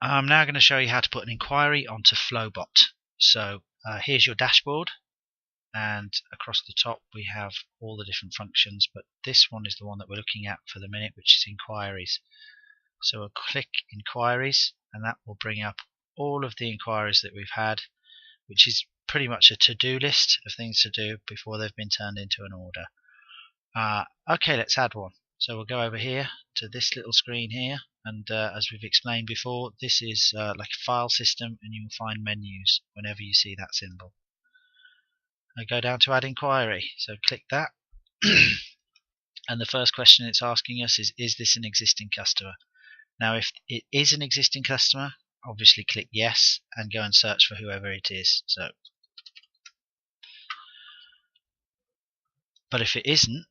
I'm now going to show you how to put an inquiry onto Flobot. So here's your dashboard, and across the top we have all the different functions, but this one is the one that we're looking at for the minute, which is inquiries. So we'll click inquiries, and that will bring up all of the inquiries that we've had, which is pretty much a to-do list of things to do before they've been turned into an order. Okay, let's add one. So we'll go over here to this little screen here, and as we've explained before, this is like a file system, and you will find menus whenever you see that symbol. I go down to add inquiry, so click that and the first question it's asking us is this an existing customer? Now if it is an existing customer, obviously click yes and go and search for whoever it is. But if it isn't,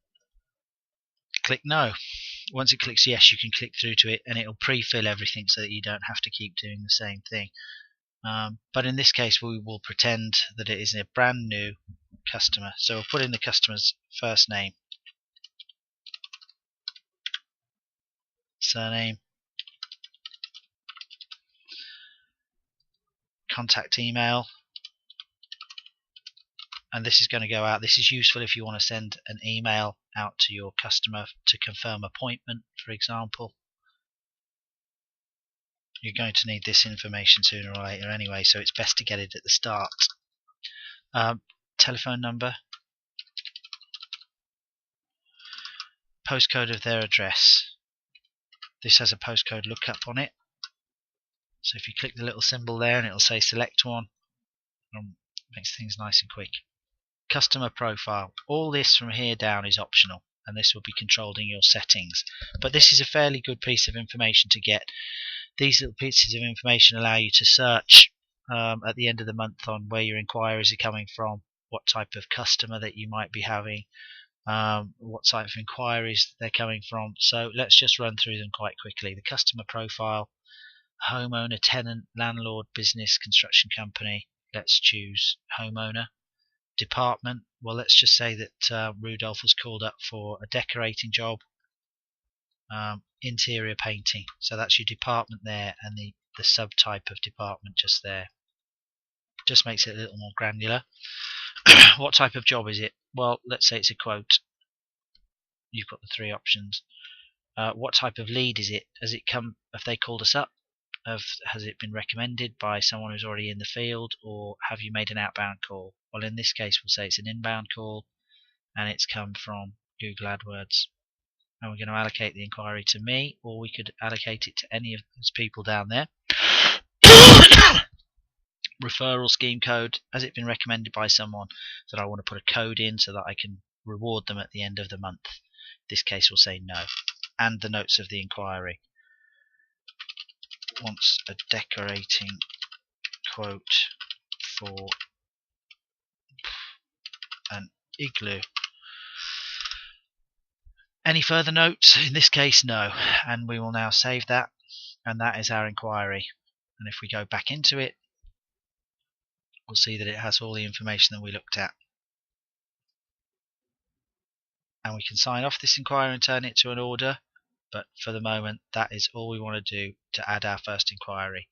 click no. Once it clicks yes, you can click through to it and it'll pre-fill everything so that you don't have to keep doing the same thing. But in this case we will pretend that it is a brand new customer. So we'll put in the customer's first name, surname, contact email, and this is going to go out. This is useful if you want to send an email out to your customer to confirm appointment, for example. You're going to need this information sooner or later anyway, so it's best to get it at the start. Telephone number, postcode of their address. This has a postcode lookup on it, so if you click the little symbol there and it'll say select one, makes things nice and quick. Customer profile. All this from here down is optional, and this will be controlled in your settings, but this is a fairly good piece of information to get. These little pieces of information allow you to search at the end of the month on where your inquiries are coming from, what type of customer that you might be having, what type of inquiries they're coming from. So let's just run through them quite quickly. The customer profile: homeowner, tenant, landlord, business, construction company. Let's choose homeowner. Department, well, let's just say that Rudolph was called up for a decorating job, interior painting. So that's your department there, and the subtype of department just there. Just makes it a little more granular. What type of job is it? Well, let's say it's a quote. You've got the three options. What type of lead is it? Has it come, have they called us up? Has it been recommended by someone who's already in the field, or have you made an outbound call? Well, in this case we'll say it's an inbound call and it's come from Google AdWords. And we're going to allocate the inquiry to me, or we could allocate it to any of those people down there. Referral scheme code: has it been recommended by someone that I want to put a code in so that I can reward them at the end of the month? In this case we'll say no. And the notes of the inquiry: wants a decorating quote for an igloo. Any further notes? In this case, no. And we will now save that, and that is our inquiry. And if we go back into it, we'll see that it has all the information that we looked at. And we can sign off this inquiry and turn it to an order, but for the moment that is all we want to do to add our first inquiry.